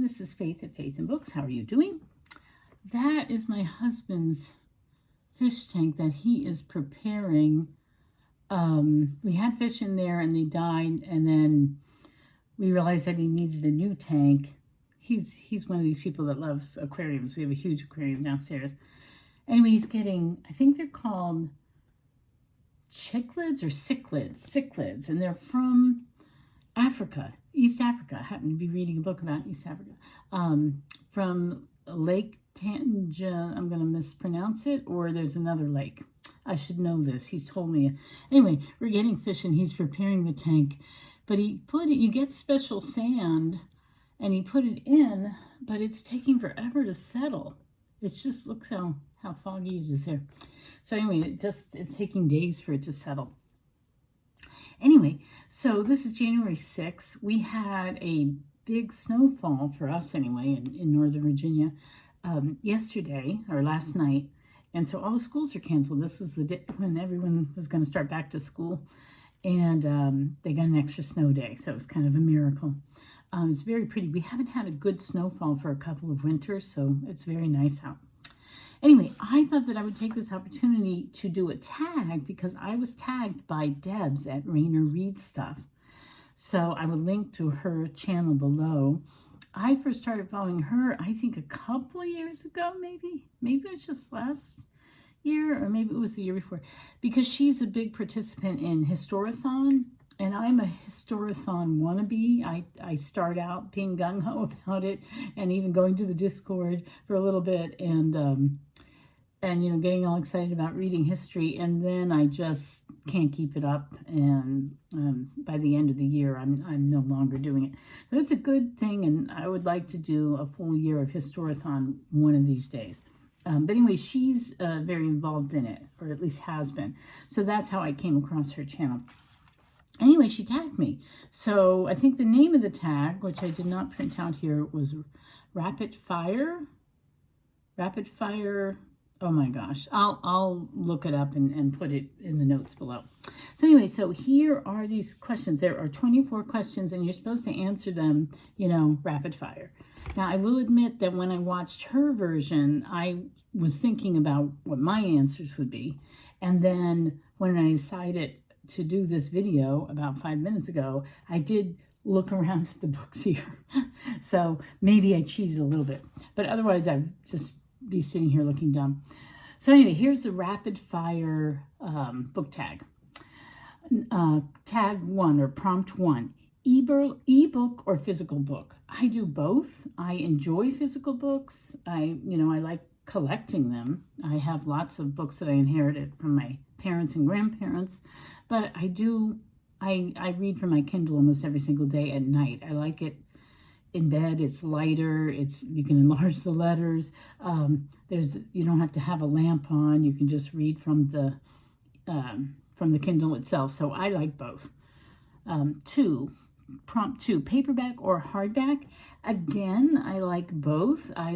this is Faith at Faith and Books. How are you doing? That is my husband's fish tank that he is preparing. We had fish in there and they died, and then we realized that he needed a new tank. He's one of these people that loves aquariums. We have a huge aquarium downstairs. Anyway, he's getting, I think they're called cichlids or cichlids, and they're from Africa, East Africa. I happen to be reading a book about East Africa. From Lake Tanja, I'm going to mispronounce it, or there's another lake. I should know this. He's told me. Anyway, we're getting fish and he's preparing the tank. But you get special sand and he put it in, but it's taking forever to settle. It just looks how foggy it is there. So anyway, it's taking days for it to settle. Anyway, so this is January 6th. We had a big snowfall for us anyway in Northern Virginia yesterday or last night. And so all the schools are canceled. This was the day when everyone was going to start back to school. And they got an extra snow day. So it was kind of a miracle. It's very pretty. We haven't had a good snowfall for a couple of winters, so it's very nice out. Anyway, I thought that I would take this opportunity to do a tag because I was tagged by Debs at Rainer Read Stuff. So I will link to her channel below. I first started following her, I think a couple of years ago, maybe. Maybe it was just last year or maybe it was the year before. Because she's a big participant in Historathon. And I'm a Historathon wannabe. I start out being gung-ho about it and even going to the Discord for a little bit and you know, getting all excited about reading history, and then I just can't keep it up, and by the end of the year I'm no longer doing it. So it's a good thing, and I would like to do a full year of Historathon one of these days. But anyway, she's very involved in it, or at least has been. So that's how I came across her channel. Anyway, she tagged me. So I think the name of the tag, which I did not print out here, was Rapid Fire. Oh my gosh, I'll look it up and put it in the notes below. So anyway, so here are these questions. There are 24 questions and you're supposed to answer them, you know, rapid fire. Now, I will admit that when I watched her version, I was thinking about what my answers would be. And then when I decided to do this video about 5 minutes ago, I did look around at the books here. So maybe I cheated a little bit, but otherwise I'd just be sitting here looking dumb. So anyway, here's the rapid fire book tag. Tag 1 or prompt 1, ebook or physical book. I do both. I enjoy physical books. I like collecting them. I have lots of books that I inherited from my parents and grandparents, but I read from my Kindle almost every single day at night. I like it in bed. It's lighter. You can enlarge the letters. You don't have to have a lamp on. You can just read from the Kindle itself. So I like both. Prompt 2, paperback or hardback. Again, I like both. I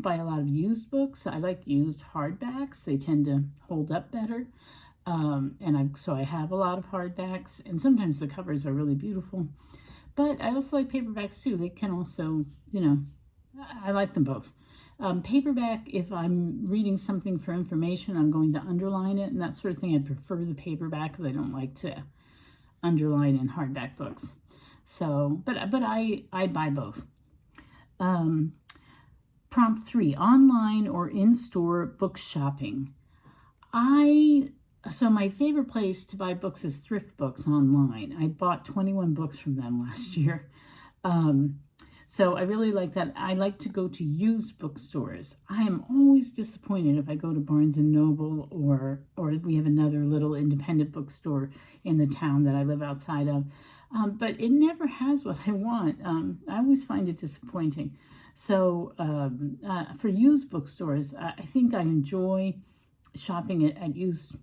buy a lot of used books. So I like used hardbacks. They tend to hold up better. So I have a lot of hardbacks, and sometimes the covers are really beautiful. But I also like paperbacks too. They can also, I like them both. Paperback, if I'm reading something for information, I'm going to underline it and that sort of thing. I prefer the paperback because I don't like to underline in hardback books. So, but I buy both. Prompt 3, online or in-store book shopping. So my favorite place to buy books is Thrift Books online. I bought 21 books from them last year. So I really like that. I like to go to used bookstores. I am always disappointed if I go to Barnes & Noble or we have another little independent bookstore in the town that I live outside of. But it never has what I want. I always find it disappointing. So for used bookstores, I think I enjoy shopping at used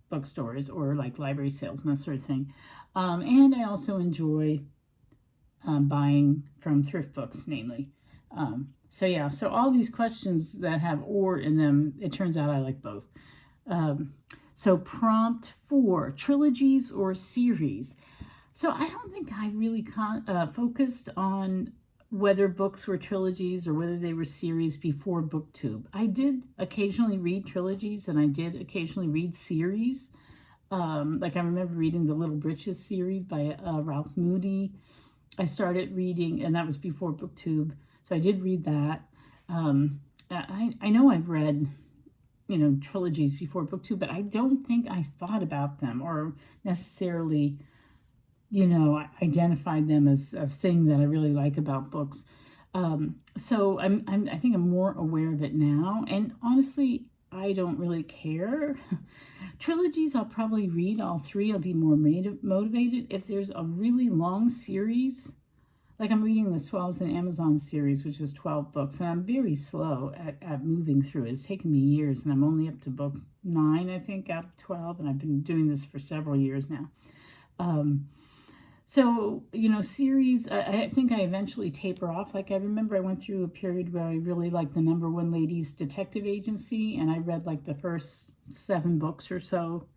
bookstores or like library sales and that sort of thing. And I also enjoy buying from Thrift Books, namely. So yeah, so all these questions that have or in them, it turns out I like both. So prompt 4, trilogies or series. So I don't think I really focused on whether books were trilogies or whether they were series before BookTube. I did occasionally read trilogies and I did occasionally read series. Like I remember reading the Little Britches series by Ralph Moody. I started reading, and that was before BookTube, so I did read that. I know I've read, trilogies before BookTube, but I don't think I thought about them or necessarily, identified them as a thing that I really like about books. So I think I'm more aware of it now, and honestly, I don't really care. Trilogies, I'll probably read all three. I'll be more motivated. If there's a really long series, like I'm reading the Swells and Amazon series, which is 12 books, and I'm very slow at moving through it. It's taken me years, and I'm only up to book 9, I think, out of 12, and I've been doing this for several years now. So, series, I think I eventually taper off. Like, I remember I went through a period where I really liked the Number One Ladies Detective Agency, and I read, like, the first 7 books or so,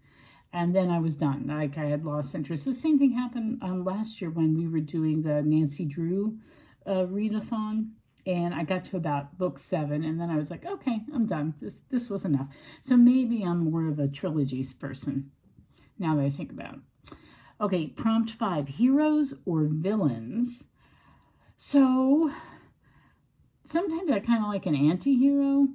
and then I was done. Like, I had lost interest. The same thing happened last year when we were doing the Nancy Drew readathon, and I got to about book 7, and then I was like, okay, I'm done. This was enough. So maybe I'm more of a trilogies person, now that I think about it. Okay, prompt 5, heroes or villains? So sometimes I kind of like an anti-hero,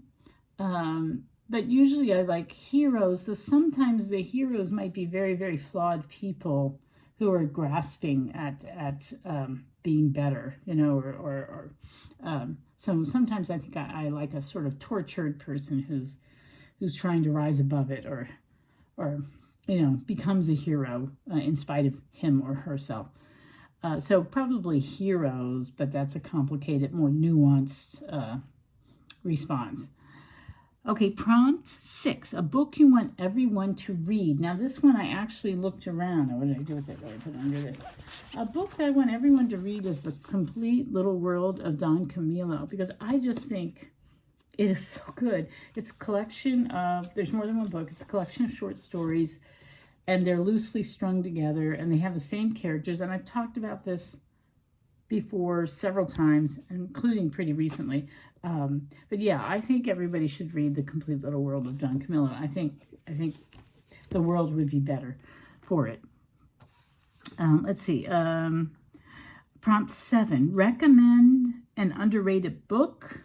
but usually I like heroes. So sometimes the heroes might be very, very flawed people who are grasping at being better, so sometimes I think I like a sort of tortured person who's trying to rise above it or becomes a hero in spite of him or herself. So probably heroes, but that's a complicated, more nuanced response. Okay, prompt 6, a book you want everyone to read. Now this one I actually looked around. What did I do with it? I put it under this. A book that I want everyone to read is The Complete Little World of Don Camillo, because I just think it is so good. It's a collection of, there's more than one book, it's a collection of short stories, and they're loosely strung together, and they have the same characters, and I've talked about this before several times, including pretty recently. But yeah, I think everybody should read The Complete Little World of Don Camillo. I think the world would be better for it. Let's see. Prompt 7, recommend an underrated book.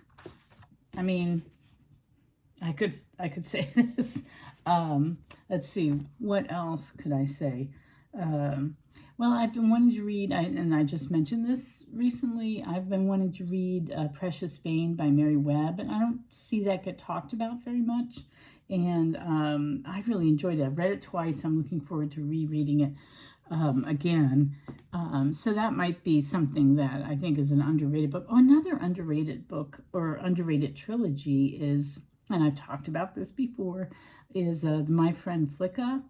I mean, I could say this. Let's see, what else could I say? Well, I've been wanting to read, and I just mentioned this recently, I've been wanting to read Precious Bane by Mary Webb, and I don't see that get talked about very much, and I really enjoyed it. I've read it twice. I'm looking forward to rereading it again. So that might be something that I think is an underrated book. Oh, another underrated book or underrated trilogy is, and I've talked about this before, is the My Friend Flicka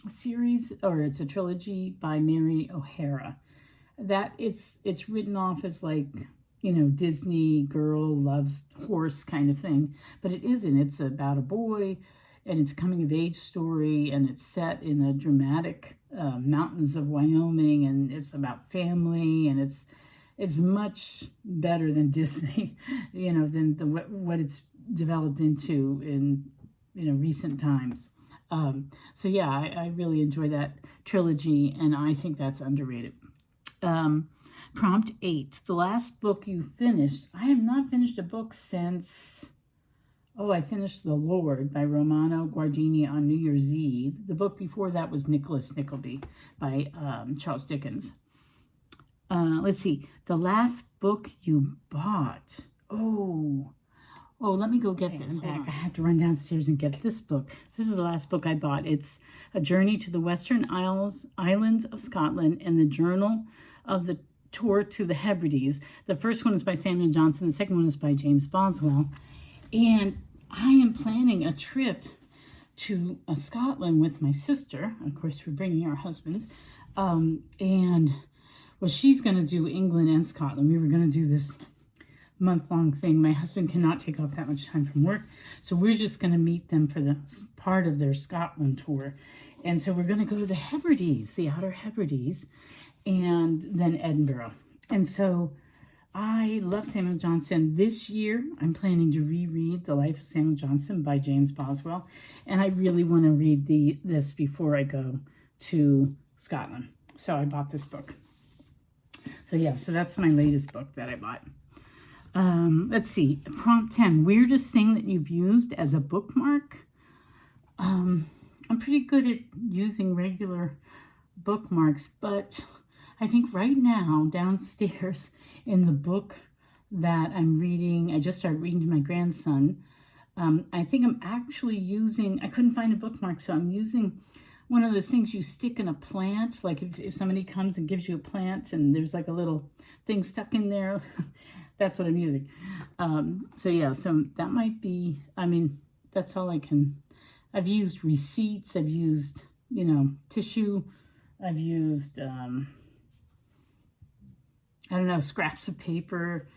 series, or it's a trilogy by Mary O'Hara. That it's written off as like, Disney girl loves horse kind of thing, but it isn't. It's about a boy, and it's a coming of age story, and it's set in the dramatic mountains of Wyoming, and it's about family, and it's much better than Disney, than what it's developed into in recent times. So yeah, I really enjoy that trilogy, and I think that's underrated. Prompt 8, the last book you finished. I have not finished a book since, I finished The Lord by Romano Guardini on New Year's Eve. The book before that was Nicholas Nickleby by Charles Dickens. Let's see, the last book you bought. Oh, let me go get this. I had to run downstairs and get this book. This is the last book I bought. It's A Journey to the Western Islands of Scotland and the Journal of the Tour to the Hebrides. The first one is by Samuel Johnson. The second one is by James Boswell. And I am planning a trip to Scotland with my sister. Of course, we're bringing our husbands. She's going to do England and Scotland. We were going to do this month-long thing. My husband cannot take off that much time from work, so we're just going to meet them for the part of their Scotland tour. And so we're going to go to the Hebrides, the Outer Hebrides, and then Edinburgh. And so I love Samuel Johnson. This year, I'm planning to reread The Life of Samuel Johnson by James Boswell, and I really want to read this before I go to Scotland. So I bought this book. So yeah, so that's my latest book that I bought. Let's see, prompt 10, weirdest thing that you've used as a bookmark. I'm pretty good at using regular bookmarks, but I think right now downstairs in the book that I'm reading, I just started reading to my grandson. I think I'm actually using, I couldn't find a bookmark, so I'm using one of those things you stick in a plant, like if somebody comes and gives you a plant and there's like a little thing stuck in there, that's what I'm using. So yeah, so that might be, I mean, that's all I can. I've used receipts, I've used, tissue, I've used, I don't know, scraps of paper.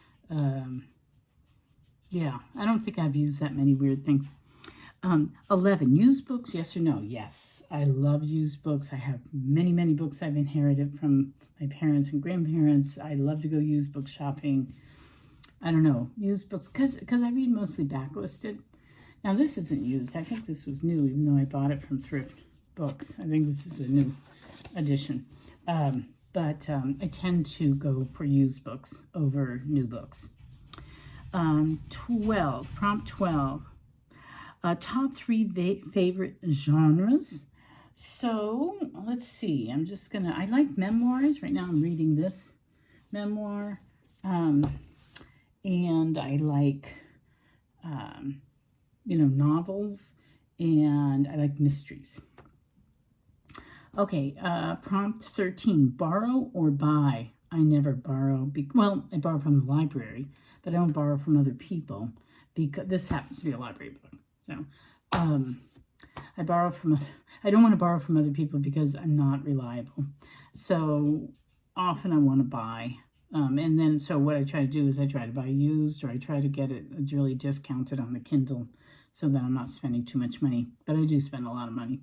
Yeah, I don't think I've used that many weird things. 11, used books, yes or no? Yes, I love used books. I have many, many books I've inherited from my parents and grandparents. I love to go used book shopping. I don't know, used books, because I read mostly backlisted. Now, this isn't used. I think this was new, even though I bought it from Thrift Books. I think this is a new edition. But I tend to go for used books over new books. 12, prompt 12. Top 3 favorite genres. So, let's see. I'm just going to, I like memoirs. Right now I'm reading this memoir. And I like, novels. And I like mysteries. Okay, prompt 13. Borrow or buy? I never borrow. Well, I borrow from the library, but I don't borrow from other people because this happens to be a library book. So, I borrow from I don't want to borrow from other people because I'm not reliable. So often I want to buy. And then, so what I try to do is I try to buy used, or I try to get it really discounted on the Kindle so that I'm not spending too much money. But I do spend a lot of money.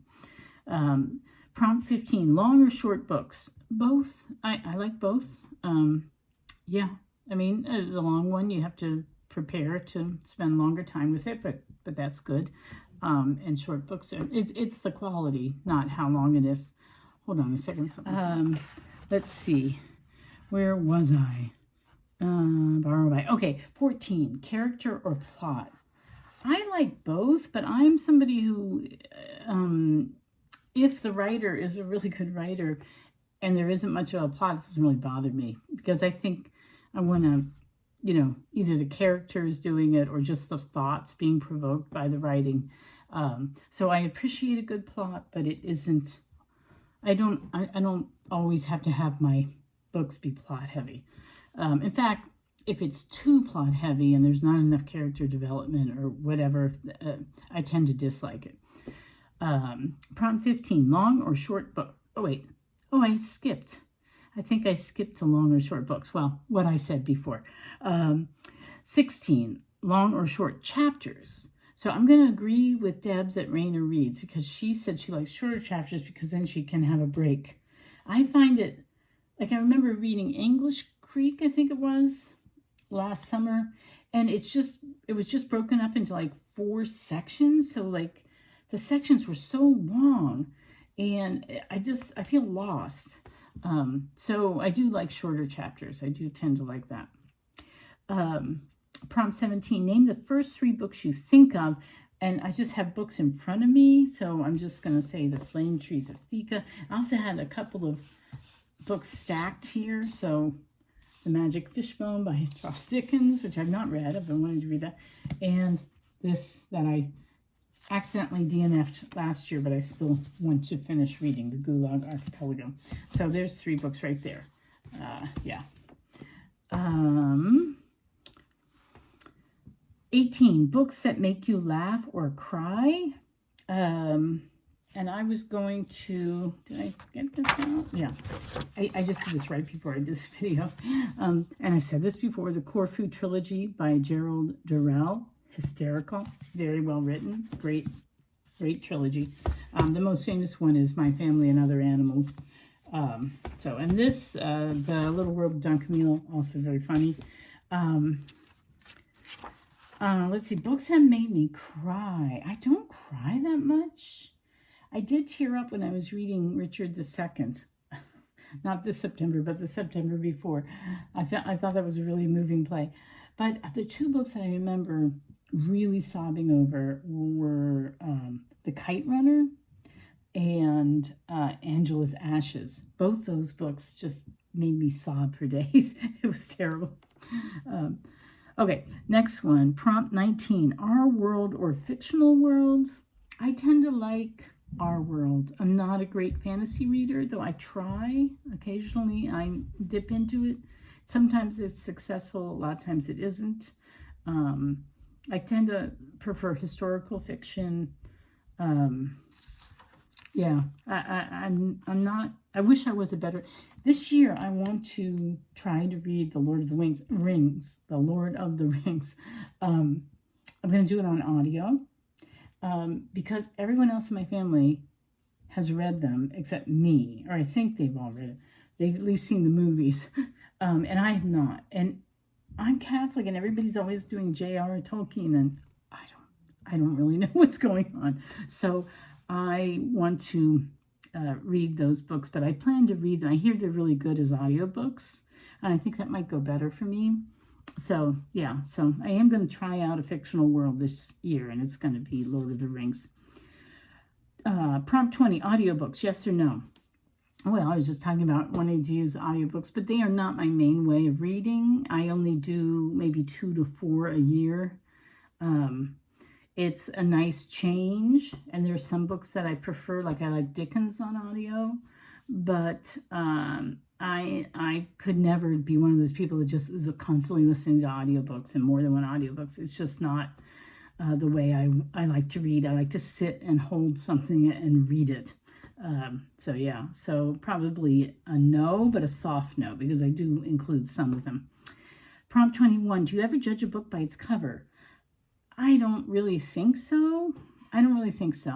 Prompt 15, long or short books? Both. I like both. Yeah, I mean, the long one, you have to prepare to spend longer time with it, but that's good. And short books, it's the quality, not how long it is. Hold on a second. Let's see. Where was I? Borrow by. Okay, 14, character or plot? I like both, but I'm somebody who, if the writer is a really good writer and there isn't much of a plot, it doesn't really bother me, because I think I want to, either the character is doing it or just the thoughts being provoked by the writing. So I appreciate a good plot, but it isn't, I don't always have to have my books be plot heavy. In fact, if it's too plot heavy and there's not enough character development or whatever, I tend to dislike it. Prompt 15, long or short book? Oh, wait. Oh, I skipped. I think I skipped to long or short books. Well, what I said before. 16, long or short chapters. So I'm going to agree with Debs at Rainer Reads, because she said she likes shorter chapters because then she can have a break. I find it, like, I remember reading English Creek, I think it was, last summer, and it was just broken up into like 4 sections. So like the sections were so long, and I feel lost. So I do like shorter chapters. I do tend to like that. Prompt 17, name the first 3 books you think of. And I just have books in front of me, so I'm just going to say The Flame Trees of Thika. I also had a couple of books stacked here. So The Magic Fishbone by Charles Dickens, which I've not read. I've been wanting to read that. And this that I accidentally DNF'd last year, but I still want to finish reading, The Gulag Archipelago. So there's 3 books right there. Yeah. 18, books that make you laugh or cry. And I was going to, did I get this out? Yeah, I just did this right before I did this video. And I've said this before, the Corfu Trilogy by Gerald Durrell. Hysterical, very well written, great trilogy. The most famous one is My Family and Other Animals. And this, The Little World of Don Camilo, also very funny. Let's see, books have made me cry. I don't cry that much. I did tear up when I was reading Richard II. Not this September, but the September before. I thought that was a really moving play. But the two books that I remember really sobbing over were The Kite Runner and Angela's Ashes. Both those books just made me sob for days. It was terrible. Okay, next one, prompt 19, Our World or Fictional Worlds. I tend to like Our World. I'm not a great fantasy reader, though I try. Occasionally I dip into it. Sometimes it's successful, a lot of times it isn't. I tend to prefer historical fiction. Yeah, I'm not, I wish I was a better, this year I want to try to read The Lord of the Rings. The Lord of the Rings. I'm going to do it on audio because everyone else in my family has read them except me, or I think they've all read it. They've at least seen the movies, and I have not. And I'm Catholic, and everybody's always doing J.R. Tolkien, and I don't really know what's going on. So I want to read those books, but I plan to read them. I hear they're really good as audiobooks, and I think that might go better for me. So, yeah, so I am going to try out a fictional world this year, and it's going to be Lord of the Rings. Prompt 20, audiobooks, yes or no? Well, I was just talking about wanting to use audiobooks, but they are not my main way of reading. I only do maybe 2 to 4 a year. It's a nice change, and there's some books that I prefer, like I like Dickens on audio, but I could never be one of those people that just is constantly listening to audiobooks and more than one audiobooks. It's just not the way I like to read. I like to sit and hold something and read it. So yeah, so probably a no, but a soft no, because I do include some of them. Prompt 21, do you ever judge a book by its cover? I don't really think so. I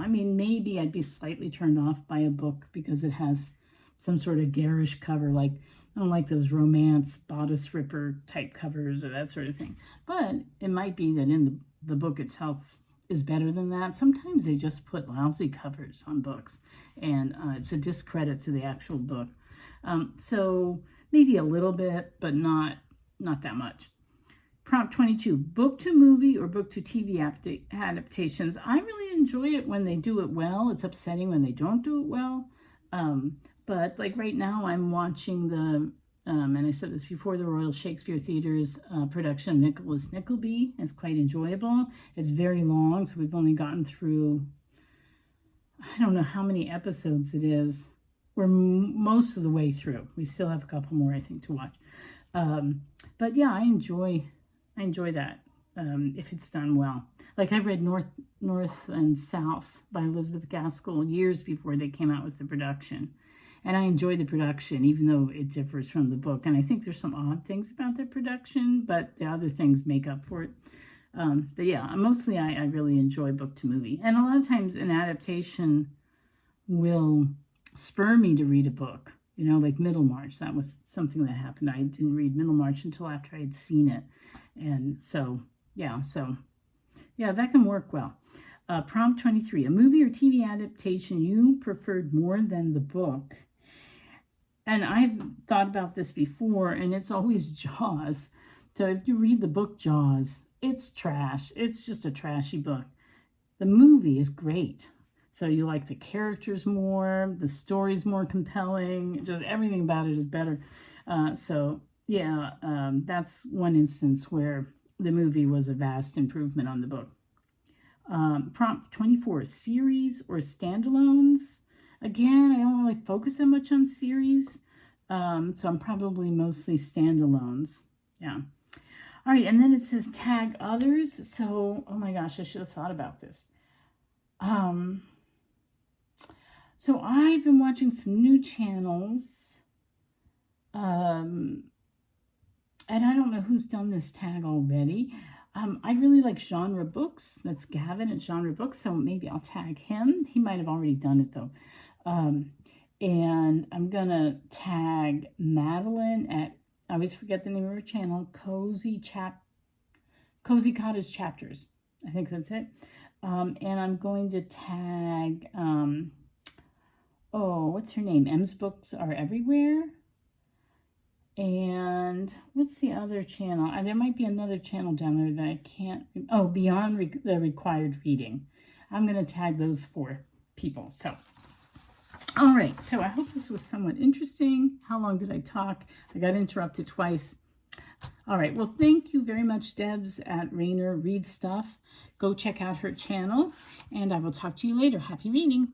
mean, maybe I'd be slightly turned off by a book because it has some sort of garish cover, like I don't like those romance bodice ripper type covers or that sort of thing. But it might be that in the book itself is better than that. Sometimes they just put lousy covers on books, and it's a discredit to the actual book. So maybe a little bit, but not that much. Prompt 22, book to movie or book to TV adaptations. I really enjoy it when they do it well. It's upsetting when they don't do it well. But like right now I'm watching and I said this before, the Royal Shakespeare Theatre's production of Nicholas Nickleby. It's quite enjoyable. It's very long, so we've only gotten through, I don't know how many episodes it is. We're most of the way through. We still have a couple more, I think, to watch. But yeah, I enjoy that if it's done well. Like I read North and South by Elizabeth Gaskell years before they came out with the production. And I enjoy the production, even though it differs from the book. And I think there's some odd things about the production, but the other things make up for it. But yeah, mostly I really enjoy book to movie. And a lot of times an adaptation will spur me to read a book. You know, like Middlemarch, that was something that happened. I didn't read Middlemarch until after I had seen it. And so, yeah, that can work well. Prompt 23, a movie or TV adaptation you preferred more than the book. And I've thought about this before, and it's always Jaws. So if you read the book Jaws, it's trash. It's just a trashy book. The movie is great. So you like the characters more, the story's more compelling, just everything about it is better. That's one instance where the movie was a vast improvement on the book. Prompt 24, series or standalones? Again, I don't really focus that much on series, so I'm probably mostly standalones. Yeah. All right, and then it says tag others. So, oh my gosh, I should have thought about this. So I've been watching some new channels, and I don't know who's done this tag already. I really like Genre Books. That's Gavin at Genre Books, so maybe I'll tag him. He might have already done it, though. And I'm going to tag Madeline at, I always forget the name of her channel, Cozy Cottage Chapters. I think that's it. And I'm going to tag, what's her name? M's Books Are Everywhere. And what's the other channel? There might be another channel down there that I can't. Oh, Beyond the Required Reading. I'm going to tag those 4 people. So, all right. So I hope this was somewhat interesting. How long did I talk? I got interrupted twice. All right. Well, thank you very much, Debs at Rainer Read Stuff. Go check out her channel, and I will talk to you later. Happy reading.